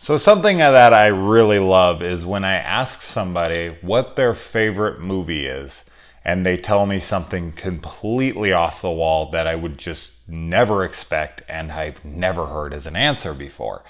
So something that I really love is when I ask somebody what their favorite movie is, and they tell me something completely off the wall that I would just never expect and I've never heard as an answer before.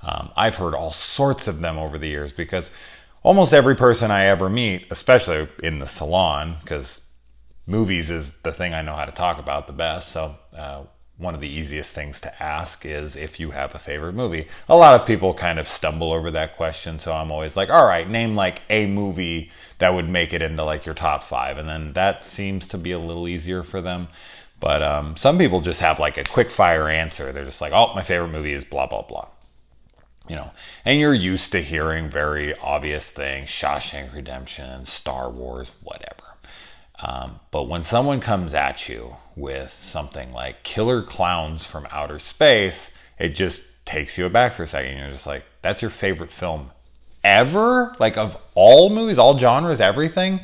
I've heard all sorts of them over the years because almost every person I ever meet, especially in the salon, because movies is the thing I know how to talk about the best. So one of the easiest things to ask is if you have a favorite movie. A lot of people kind of stumble over that question, so I'm always like, all right, name like a movie that would make it into like your top five, and then that seems to be a little easier for them. But some people just have like a quick fire answer. They're just like, oh, my favorite movie is blah blah blah. And you're used to hearing very obvious things: Shawshank Redemption, Star Wars, whatever. But when someone comes at you with something like Killer Klowns from Outer Space, it just takes you aback for a second. You're just like, that's your favorite film ever? Like, of all movies, all genres, everything?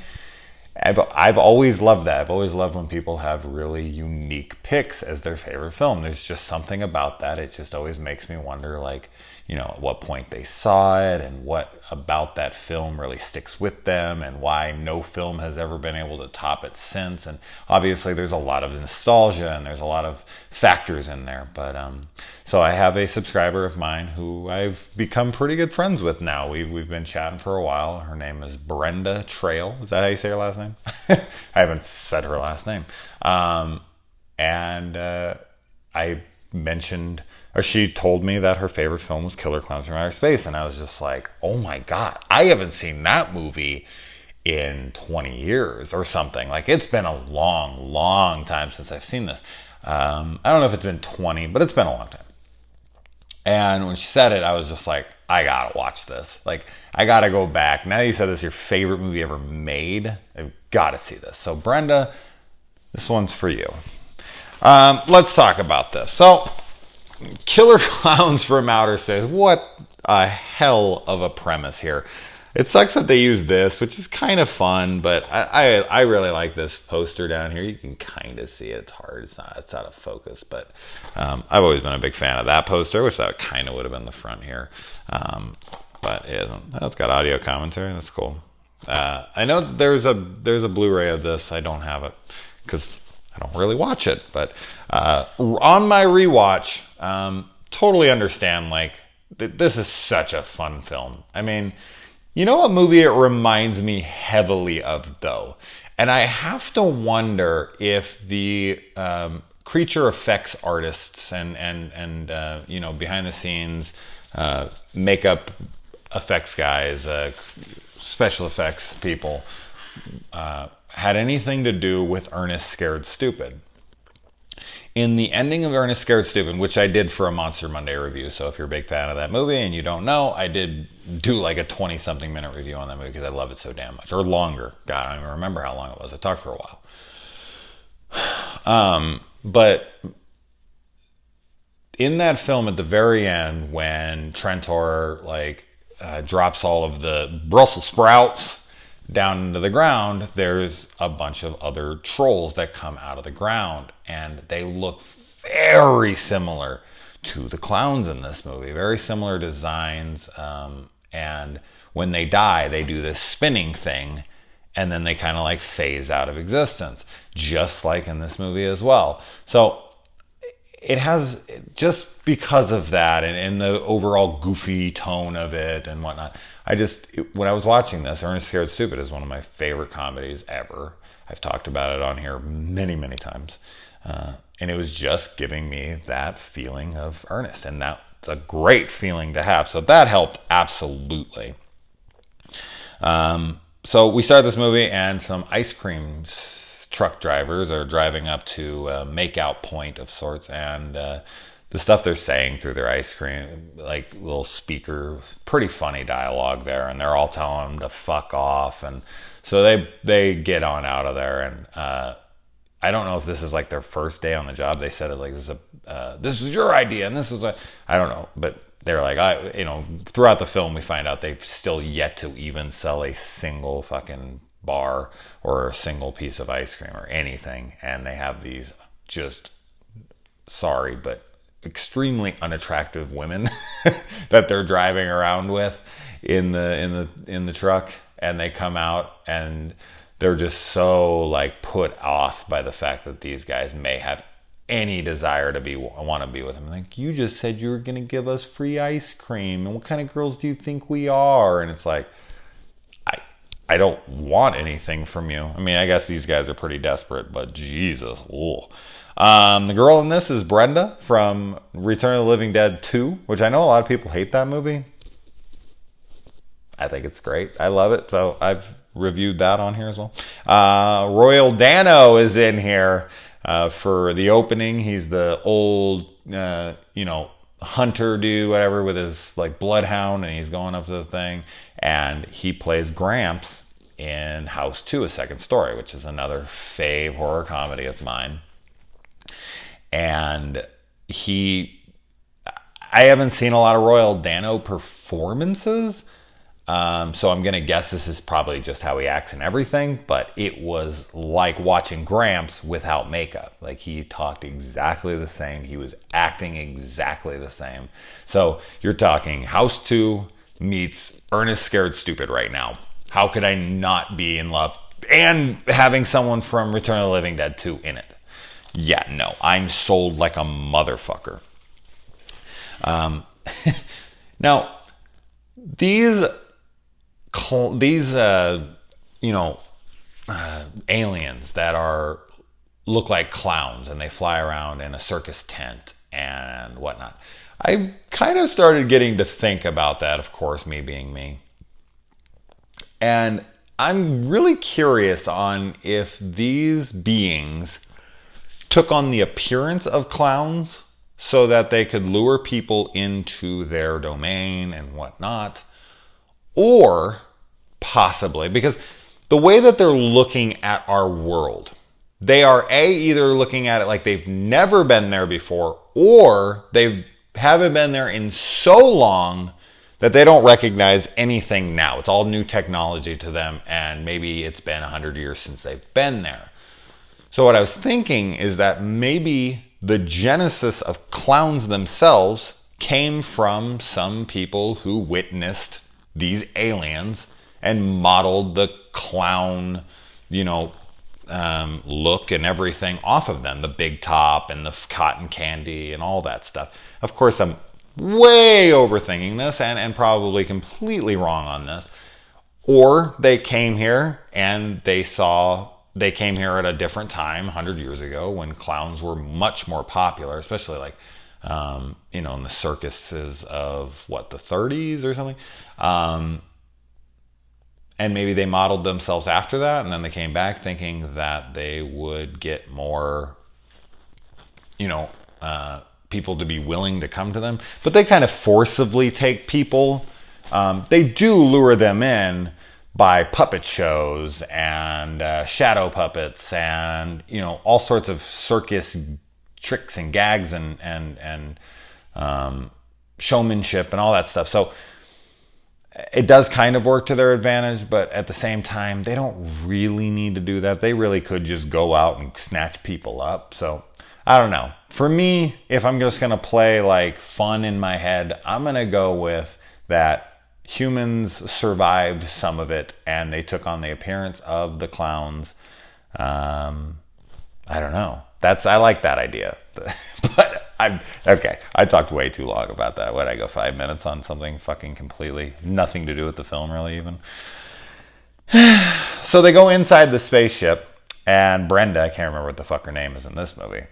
I've always loved that. I've always loved when people have really unique picks as their favorite film. There's just something about that. It just always makes me wonder, like, at what point they saw it and what about that film really sticks with them and why no film has ever been able to top it since. And obviously there's a lot of nostalgia and there's a lot of factors in there. But so I have a subscriber of mine who I've become pretty good friends with now. We've been chatting for a while. Her name is Brenda Trail. Is that how you say her last name? I haven't said her last name. And I mentioned, or she told me that her favorite film was Killer Klowns from Outer Space, and I was just like, oh my god, I haven't seen that movie in 20 years or something. Like, it's been a long time since I've seen this. I don't know if it's been 20, but it's been a long time. And when she said it, I was just like, I gotta watch this. Like, I gotta go back. Now that you said this is your favorite movie ever made, I've gotta see this. So Brenda, this one's for you. Let's talk about this. So, Killer Klowns from Outer Space. What a hell of a premise here. It sucks that they use this, which is kind of fun, but I really like this poster down here. You can kind of see it. It's hard. It's out of focus, but I've always been a big fan of that poster, which that kind of would have been the front here. But it isn't. It's got audio commentary. That's cool. I know that there's a Blu-ray of this. I don't have it because I don't really watch it, but on my rewatch, totally understand, like, this is such a fun film. I mean, you know what movie it reminds me heavily of, though? And I have to wonder if the creature effects artists and behind the scenes makeup effects guys, special effects people, had anything to do with Ernest Scared Stupid. In the ending of Ernest Scared Stupid, which I did for a Monster Monday review, so if you're a big fan of that movie and you don't know, I did do like a 20-something minute review on that movie because I love it so damn much. Or longer. God, I don't even remember how long it was. I talked for a while. But in that film, at the very end, when Trentor drops all of the Brussels sprouts down into the ground, there's a bunch of other trolls that come out of the ground, and they look very similar to the clowns in this movie. Very similar designs, and when they die, they do this spinning thing, and then they kind of like phase out of existence, just like in this movie as well. So it has, just because of that and the overall goofy tone of it and whatnot, when I was watching this, Ernest Scared Stupid is one of my favorite comedies ever. I've talked about it on here many times. And it was just giving me that feeling of Ernest, and that's a great feeling to have. So that helped absolutely. So we start this movie, and some ice cream truck drivers are driving up to a makeout point of sorts, and the stuff they're saying through their ice cream, like little speaker, pretty funny dialogue there, and they're all telling them to fuck off, and so they get on out of there, and I don't know if this is like their first day on the job. They said it like this is your idea, and this was I don't know, but they're like, throughout the film we find out they've still yet to even sell a single fucking bar or a single piece of ice cream or anything, and they have these just, sorry, but extremely unattractive women that they're driving around with in the truck, and they come out and they're just so like put off by the fact that these guys may have any desire to want to be with him. Like, you just said you were going to give us free ice cream, and what kind of girls do you think we are? And it's like, I don't want anything from you. I mean, I guess these guys are pretty desperate, but Jesus. The girl in this is Brenda from Return of the Living Dead 2, which I know a lot of people hate that movie. I think it's great. I love it. So I've reviewed that on here as well. Royal Dano is in here for the opening. He's the old, hunter dude, whatever, with his like bloodhound, and he's going up to the thing, and he plays Gramps in House 2, A Second Story, which is another fave horror comedy of mine. And I haven't seen a lot of Royal Dano performances, so I'm gonna guess this is probably just how he acts in everything, but it was like watching Gramps without makeup. Like, he talked exactly the same, he was acting exactly the same. So you're talking House 2 meets Ernest Scared Stupid right now. How could I not be in love? And having someone from Return of the Living Dead 2 in it. Yeah, no, I'm sold like a motherfucker. Now, these aliens that look like clowns, and they fly around in a circus tent and whatnot. I kind of started getting to think about that, of course, me being me. And I'm really curious on if these beings took on the appearance of clowns so that they could lure people into their domain and whatnot. Or possibly, because the way that they're looking at our world, they are either looking at it like they've never been there before, or they haven't been there in so long that they don't recognize anything now. It's all new technology to them, and maybe it's been 100 years since they've been there. So what I was thinking is that maybe the genesis of clowns themselves came from some people who witnessed these aliens and modeled the clown, look and everything off of them. The big top and the cotton candy and all that stuff. Of course, I'm way overthinking this and probably completely wrong on this. Or they came here and they came here at a different time, 100 years ago, when clowns were much more popular, especially like, in the circuses of the 30s or something. And maybe they modeled themselves after that, and then they came back thinking that they would get more, people to be willing to come to them. But they kind of forcibly take people. They do lure them in by puppet shows and shadow puppets and, all sorts of circus tricks and gags and showmanship and all that stuff. So it does kind of work to their advantage, but at the same time, they don't really need to do that. They really could just go out and snatch people up. So I don't know. For me, if I'm just going to play like fun in my head, I'm going to go with that humans survived some of it and they took on the appearance of the clowns. I don't know. I like that idea. But I talked way too long about that. What'd I go 5 minutes on something fucking completely nothing to do with the film, really, even? So they go inside the spaceship, and Brenda, I can't remember what the fuck her name is in this movie.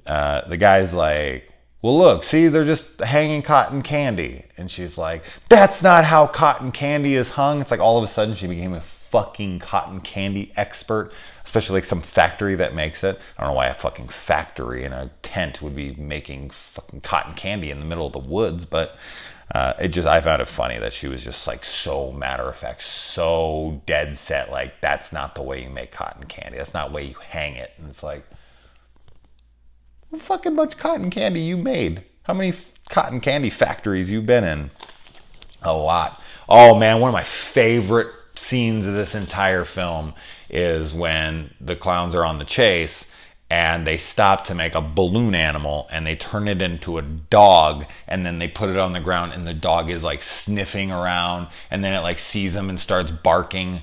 The guy's like, well, look, see, they're just hanging cotton candy. And she's like, that's not how cotton candy is hung. It's like all of a sudden she became a fucking cotton candy expert, especially like some factory that makes it. I don't know why a fucking factory in a tent would be making fucking cotton candy in the middle of the woods, but I found it funny that she was just like so matter of fact, so dead set, like that's not the way you make cotton candy. That's not the way you hang it. And it's like, what fucking much cotton candy you made? How many cotton candy factories you been in? A lot. Oh man, one of my favorite scenes of this entire film is when the clowns are on the chase and they stop to make a balloon animal, and they turn it into a dog, and then they put it on the ground, and the dog is like sniffing around, and then it like sees them and starts barking.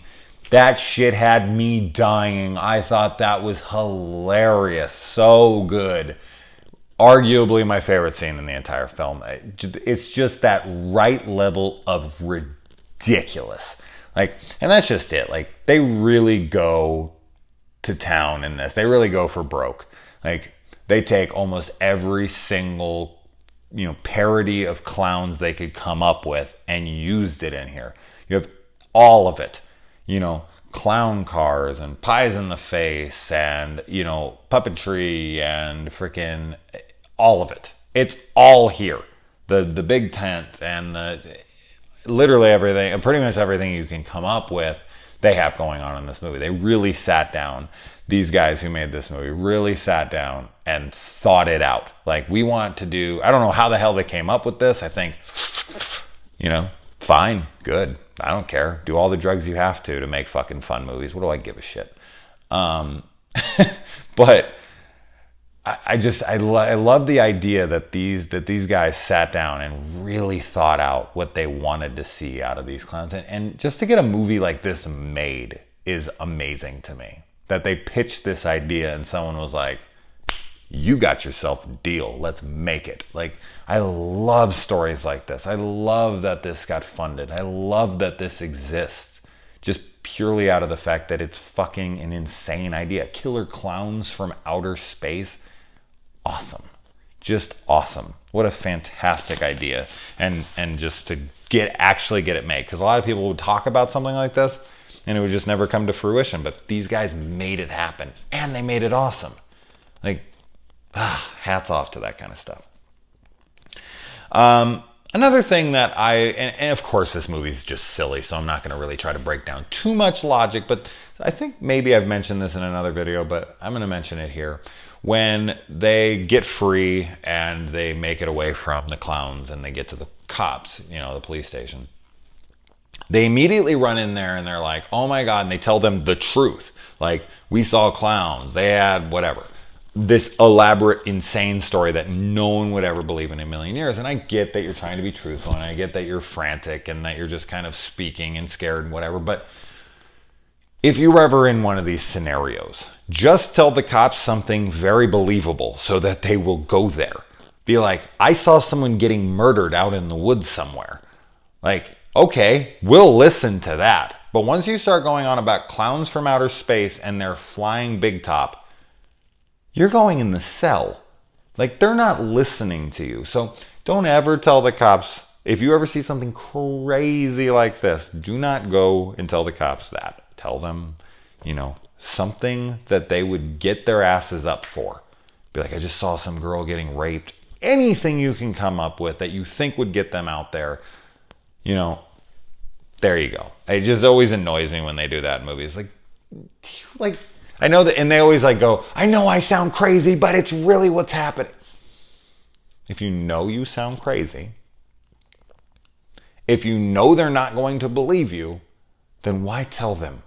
That shit had me dying. I thought that was hilarious. So good. Arguably my favorite scene in the entire film. It's just that right level of ridiculous. Like, and that's just it. Like, they really go to town in this. They really go for broke. Like, they take almost every single, parody of clowns they could come up with and used it in here. You have all of it. Clown cars and pies in the face and, puppetry and freaking all of it. It's all here. The big tent and literally everything, and pretty much everything you can come up with, they have going on in this movie. They really sat down. These guys who made this movie really sat down and thought it out. Like, we want to do, I don't know how the hell they came up with this. I think, fine, good. I don't care. Do all the drugs you have to make fucking fun movies. What do I give a shit? But I love the idea that these guys sat down and really thought out what they wanted to see out of these clowns. And just to get a movie like this made is amazing to me. That they pitched this idea and someone was like, you got yourself a deal. Let's make it. Like, I love stories like this. I love that this got funded. I love that this exists. Just purely out of the fact that it's fucking an insane idea. Killer clowns from outer space. Awesome. Just awesome. What a fantastic idea. And just to actually get it made. Because a lot of people would talk about something like this and it would just never come to fruition. But these guys made it happen. And they made it awesome. Like, hats off to that kind of stuff. Another thing that and of course this movie's just silly, so I'm not going to really try to break down too much logic, but I think maybe I've mentioned this in another video, but I'm going to mention it here. When they get free and they make it away from the clowns and they get to the cops, the police station, they immediately run in there and they're like, oh my God, and they tell them the truth. Like, we saw clowns, they had whatever. This elaborate, insane story that no one would ever believe in a million years. And I get that you're trying to be truthful, and I get that you're frantic, and that you're just kind of speaking and scared and whatever. But if you were ever in one of these scenarios, just tell the cops something very believable so that they will go there. Be like, I saw someone getting murdered out in the woods somewhere. Like, okay, we'll listen to that. But once you start going on about clowns from outer space and they're flying big top, you're going in the cell. Like, they're not listening to you. So don't ever tell the cops, if you ever see something crazy like this, do not go and tell the cops that. Tell them, something that they would get their asses up for. Be like, I just saw some girl getting raped. Anything you can come up with that you think would get them out there, there you go. It just always annoys me when they do that in movies. Like, I know that, and they always go, I know I sound crazy, but it's really what's happening. If you know you sound crazy, if you know they're not going to believe you, then why tell them?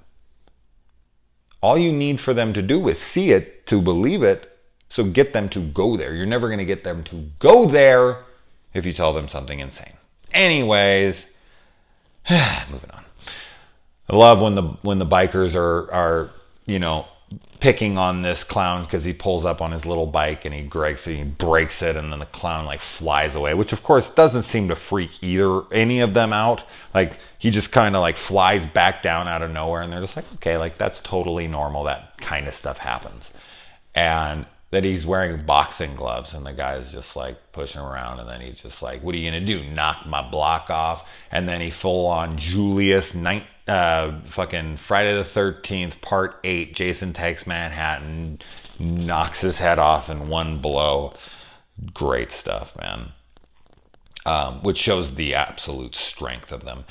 All you need for them to do is see it to believe it, so get them to go there. You're never going to get them to go there if you tell them something insane. Anyways, moving on. I love when the bikers are picking on this clown because he pulls up on his little bike and he breaks it, and then the clown flies away, which of course doesn't seem to freak any of them out. Like, he just kind of flies back down out of nowhere, and they're just like, okay, that's totally normal. That kind of stuff happens. And that he's wearing boxing gloves, and the guy's just pushing around, and then he's just like, what are you gonna do, knock my block off? And then he full on Julius fucking Friday the 13th part 8, Jason Takes Manhattan, knocks his head off in one blow. Great stuff, man. Which shows the absolute strength of them.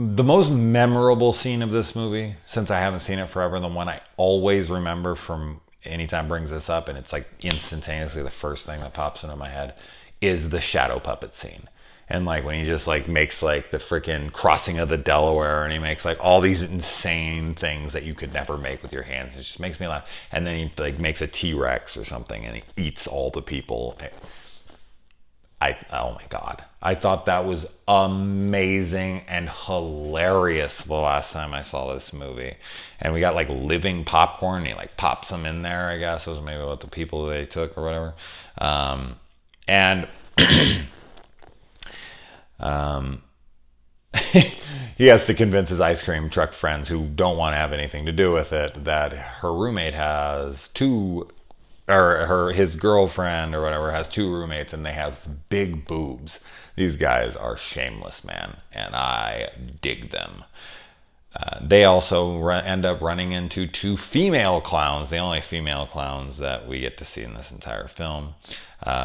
The most memorable scene of this movie, since I haven't seen it forever, the one I always remember from anytime brings this up, and it's instantaneously the first thing that pops into my head, is the shadow puppet scene. And like when he just like makes like the freaking crossing of the Delaware, and he makes like all these insane things that you could never make with your hands. It just makes me laugh. And then he like makes a T-Rex or something, and he eats all the people. Oh my god, I thought that was amazing and hilarious the last time I saw this movie. And we got like living popcorn, and he like pops them in there, I guess was maybe what the people they took or whatever. And he has to convince his ice cream truck friends who don't want to have anything to do with it that her roommate has two, or his girlfriend or whatever has two roommates, and they have big boobs. These guys are shameless, man, and I dig them. They also end up running into two female clowns, the only female clowns that we get to see in this entire film.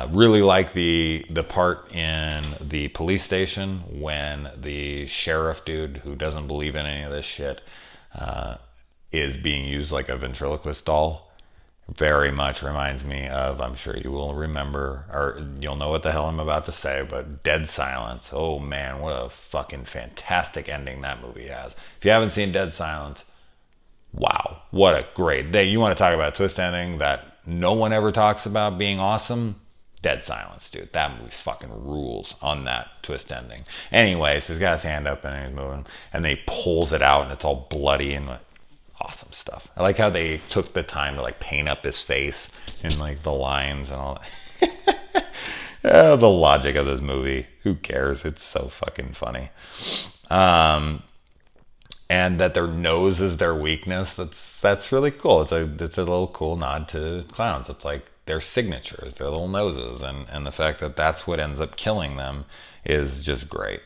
Really like the part in the police station when the sheriff dude, who doesn't believe in any of this shit, is being used like a ventriloquist doll. Very much reminds me of, I'm sure you will remember, or you'll know what the hell I'm about to say, but Dead Silence. Oh man, what a fucking fantastic ending that movie has. If you haven't seen Dead Silence, wow, what a great day. You want to talk about a twist ending that no one ever talks about being awesome? Dead Silence, dude. That movie fucking rules on that twist ending. Anyways, he's got his hand up and he's moving, and then he pulls it out and it's all bloody and awesome stuff. I like how they took the time to like paint up his face and like the lines and all that. The logic of this movie. Who cares? It's so fucking funny. And that their nose is their weakness. That's really cool. It's a little cool nod to clowns. It's like their signatures, their little noses, and the fact that that's what ends up killing them is just great.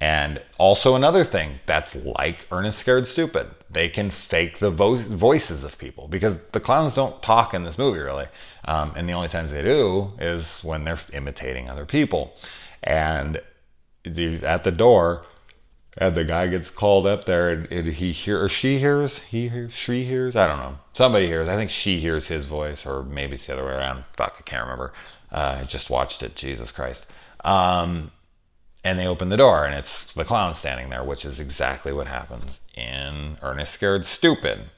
And also another thing that's like Ernest Scared Stupid. They can fake the voices of people because the clowns don't talk in this movie really. And the only times they do is when they're imitating other people. And at the door, and the guy gets called up there, and he hears, or she hears, she hears, I don't know. Somebody hears. I think she hears his voice, or maybe it's the other way around. Fuck, I can't remember. I just watched it. Jesus Christ. And they open the door, and it's the clown standing there, which is exactly what happens in Ernest Scared Stupid.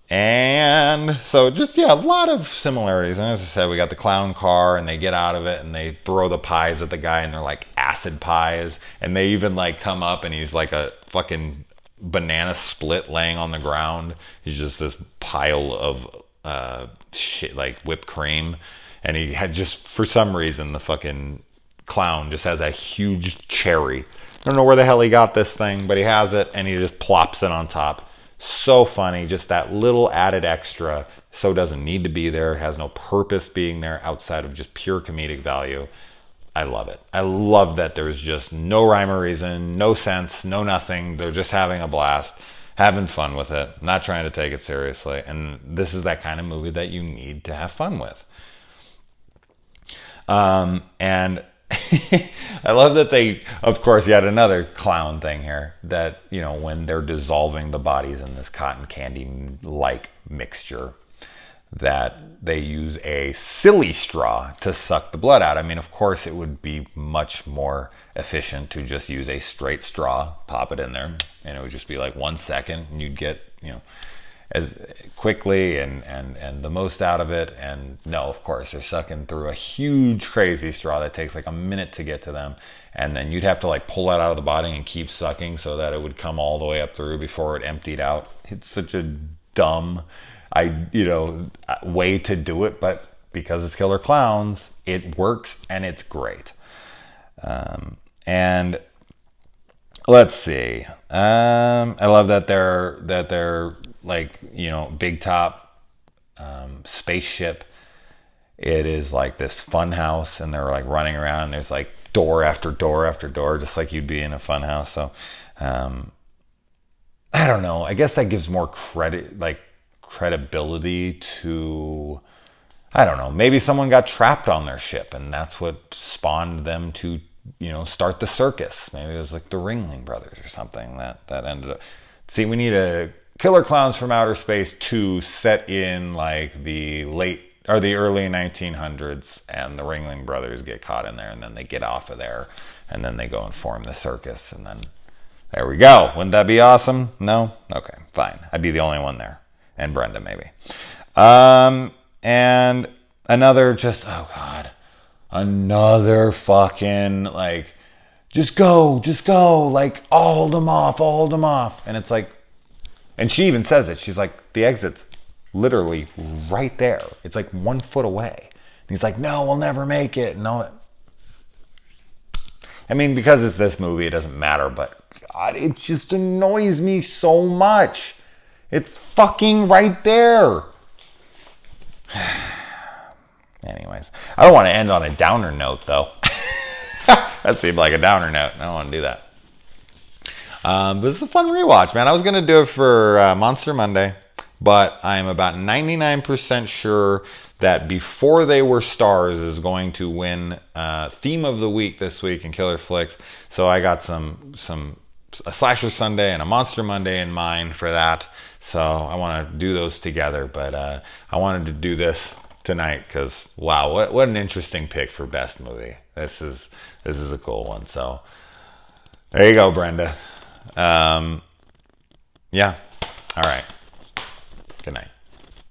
And so just, yeah, a lot of similarities. And as I said, we got the clown car, and they get out of it, and they throw the pies at the guy, and they're like acid pies. And they even like come up, and he's like a fucking banana split laying on the ground. He's just this pile of shit, like whipped cream. And he had just, for some reason, the fucking clown just has a huge cherry. I don't know where the hell he got this thing, but he has it, and he just plops it on top. So funny, just that little added extra. So doesn't need to be there, has no purpose being there outside of just pure comedic value. I love it. I love that there's just no rhyme or reason, no sense, no nothing. They're just having a blast, having fun with it, not trying to take it seriously. And this is that kind of movie that you need to have fun with. And I love that they, of course, yet another clown thing here, that, you know, when they're dissolving the bodies in this cotton candy-like mixture, that they use a silly straw to suck the blood out. I mean, of course, it would be much more efficient to just use a straight straw, pop it in there, and it would just be like 1 second, and you'd get, you know, as quickly and the most out of it. And no, of course, they're sucking through a huge crazy straw that takes like a minute to get to them, and then you'd have to like pull that out of the body and keep sucking so that it would come all the way up through before it emptied out. It's such a dumb way to do it, but because it's Killer Klowns, it works and it's great. And let's see, I love that they're like, you know, big top spaceship. It is like this fun house, and they're like running around, and there's like door after door after door, just like you'd be in a fun house. So I don't know, I guess that gives more credibility to, I don't know, maybe someone got trapped on their ship and that's what spawned them to, you know, start the circus. Maybe it was like the Ringling Brothers or something that ended up. See, we need a Killer Klowns from Outer Space 2 set in like the late or the early 1900s, and the Ringling Brothers get caught in there, and then they get off of there, and then they go and form the circus, and then there we go. Wouldn't that be awesome? No? Okay, fine. I'd be the only one there. And Brenda, maybe. And another just, oh God, another fucking, like, just go, like, I'll hold them off. And it's like, and she even says it. She's like, the exit's literally right there. It's like 1 foot away. And he's like, no, we'll never make it. No. I mean, because it's this movie, it doesn't matter, but God, it just annoys me so much. It's fucking right there. Anyways, I don't want to end on a downer note, though. That seemed like a downer note. I don't want to do that. But this is a fun rewatch, man. I was going to do it for Monster Monday, but I'm about 99% sure that Before They Were Stars is going to win Theme of the Week this week in Killer Flicks. So I got a Slasher Sunday and a Monster Monday in mind for that. So I want to do those together, but I wanted to do this tonight because, wow, what an interesting pick for best movie. This is a cool one. So there you go, Brenda. Yeah. All right. Good night.